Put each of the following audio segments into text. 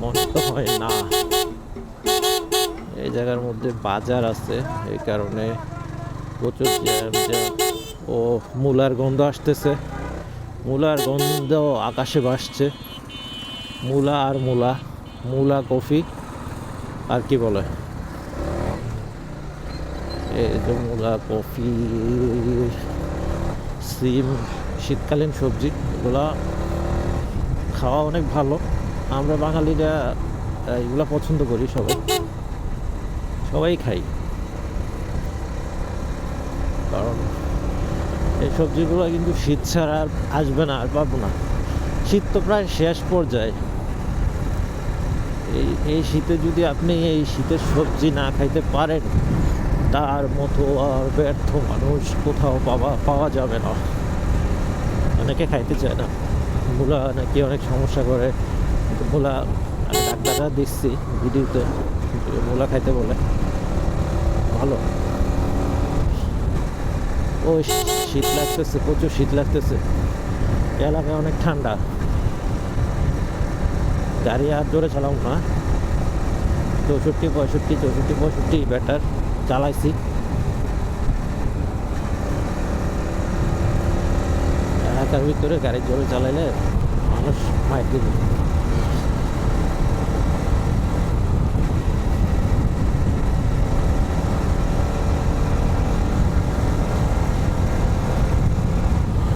মনে তো হয় না। এই জায়গার মধ্যে বাজার আছে, এই কারণে প্রচুর জ্যাম জ্যাম। ও মূলার গন্ধ আসতেছে, মূলার গন্ধ আকাশে ভাসছে। মূলা আর মূলা, মূলা কফি আর কি বলে, এই যে মূলা কফি, সিম, শীতকালীন সবজি, এগুলা খাওয়া অনেক ভালো। আমরা বাঙালিরা এগুলা পছন্দ করি, সবাই সবাই খাই, কারণ এই সবজিগুলো কিন্তু শীত ছাড়া আর আসবে না, আর পাবো না। শীত তো প্রায় শেষ পর্যায়ে। এই শীতে যদি আপনি এই শীতের সবজি না খাইতে পারেন, তার মতো আর ব্যর্থ মানুষ কোথাও পাওয়া যাবে না। অনেকে খাইতে চায় না, মূলা নাকি অনেক সমস্যা করে, কিন্তু মূলা আমি ডাক্তাররা দেখছি ভিডিওতে, মূলা খাইতে বলে ভালো। ও শীত লাগতেছে, প্রচুর শীত লাগতেছে, এলাকায় অনেক ঠান্ডা। গাড়ি আর জোরে চালাও না, 64 65 ব্যাটার চালাইছি। এলাকার ভিতরে গাড়ি জোরে চালাইলে মানুষ মাইর দিবে।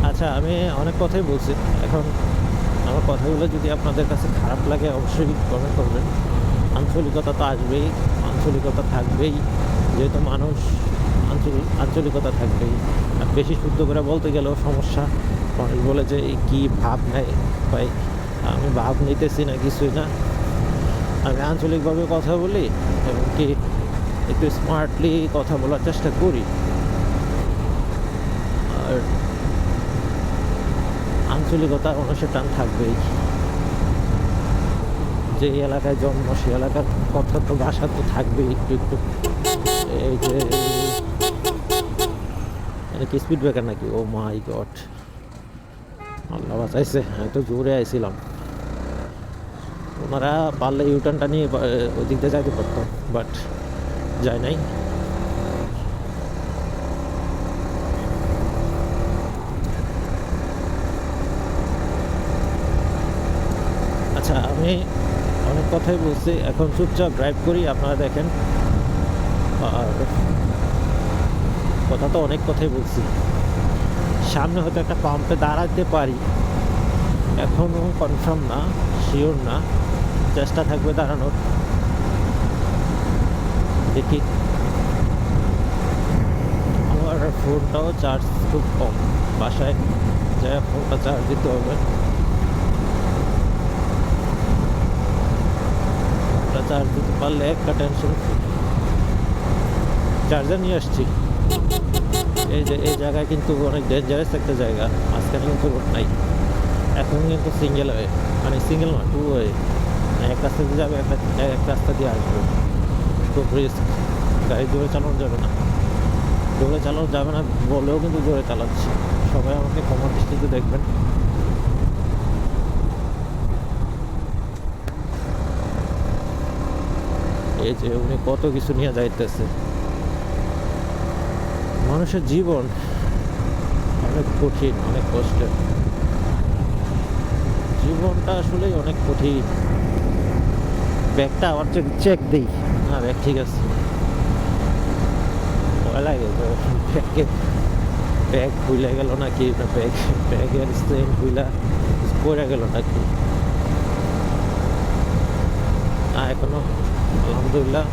আচ্ছা, আমি অনেক কথাই বলছি, এখন আমার কথাগুলো যদি আপনাদের কাছে খারাপ লাগে অবশ্যই কমেন্ট করবেন। আঞ্চলিকতা তো আসবেই, আঞ্চলিকতা থাকবেই, যেহেতু মানুষ, আঞ্চলিকতা থাকবেই। আর বেশি শুদ্ধ করে বলতে গেলেও সমস্যা। মানুষ বলে যে এই কী ভাব নেয় ভাই, আমি ভাব নিতেছি না, কিছুই না। আমি আঞ্চলিকভাবে কথা বলি এবং কি একটু স্মার্টলি কথা বলার চেষ্টা করি। আর আঞ্চলিকতার অনুষ্ঠান থাকবেই। যে এলাকায় জন্ম, সে এলাকার কথা তো, ভাষা তো থাকবেই একটু একটু। এই যে কি স্পিড ব্রেকার নাকি, ও মাই গড, আল্লাহ বাঁচাইছে, আমি তো জোরে আইছিলাম। ওনারা পারলে ইউটার্নটা নিয়ে ওই দিক দিয়ে যাইতে পারতো, বাট যায় নাই। আচ্ছা, আমি অনেক কথাই বলছি, এখন চুপচাপ ড্রাইভ করি, আপনারা দেখেন। আর কথা তো অনেক কথাই বলছি, সামনে হয়তো একটা পাম্পে দাঁড়াতে পারি, এখনও কনফার্ম না, শিওর না, চেষ্টা থাকবে দাঁড়ানোর। দেখি, আমার ফোনটাও চার্জ খুব কম, বাসায় যাই ফোনটা চার্জ দিতে হবে। ফোনটা চার্জ দিতে পারলে একটা টেনশন, চার্জার নিয়ে আসছি। এই যে এই জায়গায় কিন্তু অনেক ডেঞ্জারাস একটা জায়গা, মাঝখানে কিন্তু রোড নাই। এখন কিন্তু সিঙ্গেল ওয়ে, মানে সিঙ্গেল না, টু ওয়ে, এক রাস্তা দিয়ে যাবে, এক রাস্তা দিয়ে আসবে। খুব রিস্ক, গাড়ি জোরে চালানো যাবে না, জোরে চালানো যাবে না বলেও কিন্তু জোরে চালাচ্ছি। সবাই আমাকে ক্ষমা দৃষ্টিতে দেখবেন। এই যে উনি কত কিছু নিয়ে যাইতেছে। মানুষের জীবন অনেক কঠিন, অনেক কষ্টের, জীবনটা আসলেই অনেক কঠিন। ব্যাগটা আবার চেক দিই, না ব্যাগ ঠিক আছে, ভয় লাগে ব্যাগ ভুলে গেল নাকি, না ব্যাগের স্ট্রেন ভুলা পড়ে গেল নাকি। না, এখনো আলহামদুলিল্লাহ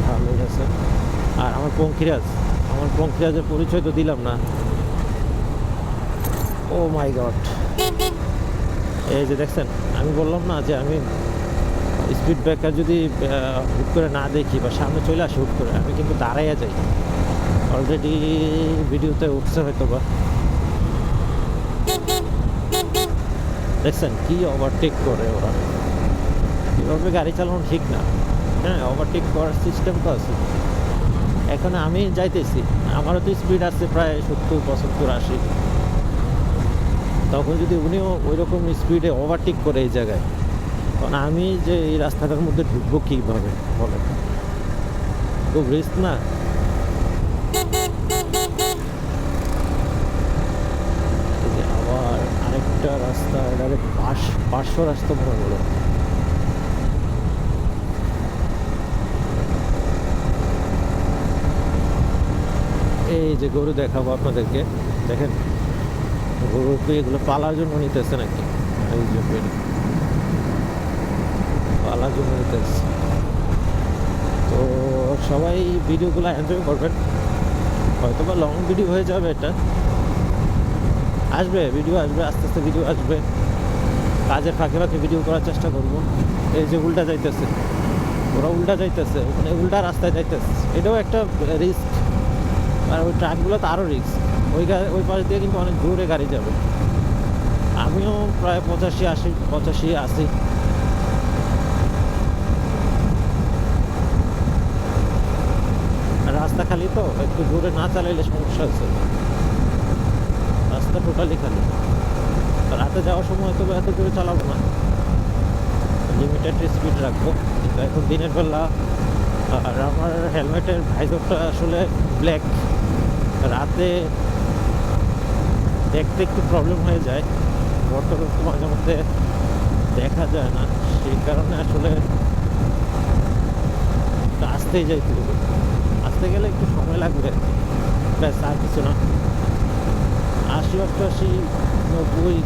ভালোই আছে। আর আমার পঙ্খিরাজের পরিচয় তো দিলাম না। ও মাই গড, এই যে দেখছেন, আমি বললাম না যে আমি স্পিড ব্রেকার যদি হুট করে না দেখি বা সামনে চলে আসে হুট করে, আমি কিন্তু দাঁড়াইয়া যাই। অলরেডি ভিডিওতে উঠছে হয়তো বা, দেখছেন কি ওভারটেক করে ওরা। এভাবে গাড়ি চালানো ঠিক না। হ্যাঁ, ওভারটেক করার সিস্টেম তো আছে। এখন আমি যাইতেছি, আমারও তো স্পিড আছে প্রায় 70 75 80। তখন যদি উনিও ওই রকম স্পিডে ওভারটেক করে এই জায়গায়, কারণ আমি যে এই রাস্তাটার মধ্যে ঢুকবো কীভাবে বলেন, খুব রিস্ক না। এই যে আবার আরেকটা রাস্তা, এটাকে পার্শ্ব রাস্তা মনে হলো। এই যে গরু দেখাবো আপনাদেরকে, দেখেন গরু তো এগুলো পালার জন্য নিতেছে নাকি, এই যে পালার জন্য নিতেছে। তো সবাই ভিডিওগুলো এনজয় করবেন, হয়তো বা লং ভিডিও হয়ে যাবে, এটা আসবে, ভিডিও আসবে, আস্তে আস্তে ভিডিও আসবে, কাজের ফাঁকে ফাঁকে ভিডিও করার চেষ্টা করব। এই যে উল্টা যাইতেছে, ওরা উল্টা যাইতেছে, ওখানে উল্টা রাস্তায় যাইতেছে, এটাও একটা রিস্ক। আর ওই ট্রাকগুলো তো আরও রিস্ক, ওই পাশ দিয়ে কিন্তু অনেক দূরে গাড়ি যাবে। আমিও প্রায় 85 আসি। রাস্তা খালি তো, একটু দূরে না চালাইলে সমস্যা আছে, রাস্তা টোটালি খালি। রাতে যাওয়ার সময় তো এত দূরে চালাবো না, লিমিটেড স্পিড রাখবো। কিন্তু এখন দিনের বেলা, আর আমার হেলমেটের ভাইজরটা আসলে ব্ল্যাক, রাতে দেখতে একটু প্রবলেম হয়ে যায়, বর্তমানে তো মাঝে মধ্যে দেখা যায় না, সেই কারণে আসলে আসতেই যাইতে হবে। আসতে গেলে একটু সময় লাগবে, ব্যাস আর কিছু না। 80, 88, 90।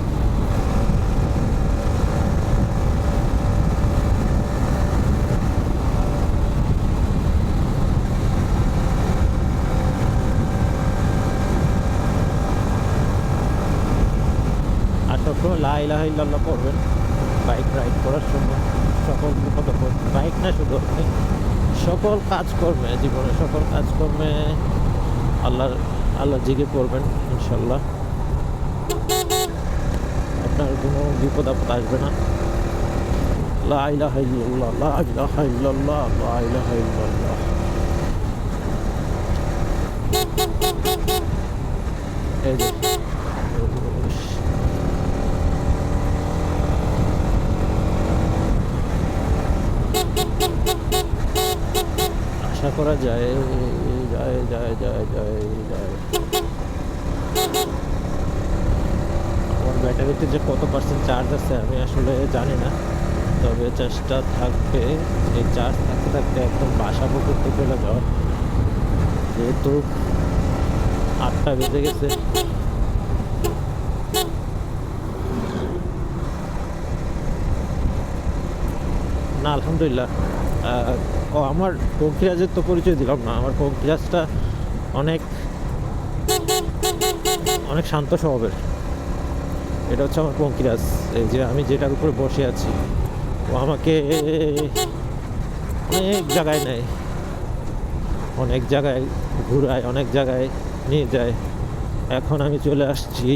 আর সবসময় লা ইলাহা ইল্লাল্লাহ পড়বেন বাইক রাইড করার সময়। সকল বাইক না, শুধু আপনি সকল কাজকর্মে, জীবনে সকল কাজকর্মে আল্লাহ জিগে পড়বেন, ইনশাল্লাহ আপনার কোনো বিপদ আপদ আসবে না। লা ইলাহা ইল্লাল্লাহ, লা ইলাহা ইল্লাল্লাহ, লা ইলাহা ইল্লাল্লাহ। এই যে আশা করা যায়, যায় যায় যায় যায় যায়। আমার ব্যাটারিতে যে কত পার্সেন্ট চার্জ আছে আমি আসলে জানি না, তবে চেষ্টা থাকবে এই চার্জ থাকতে থাকতে একদম বাসা পর্যন্ত চলে যাওয়ার। যেহেতু 8টা বেজে গেছে, না আলহামদুলিল্লাহ। ও আমার পঙ্কিরাজের তো পরিচয় দিলাম না। আমার পঙ্কিরাজটা অনেক অনেক শান্ত স্বভাবের। এটা হচ্ছে আমার পঙ্কিরাজ, এই যে আমি যেটার উপরে বসে আছি, ও আমাকে অনেক জায়গায় নেয়, অনেক জায়গায় ঘুরায়, অনেক জায়গায় নিয়ে যায়। এখন আমি চলে আসছি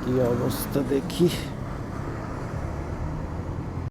কি অবস্থা দেখি।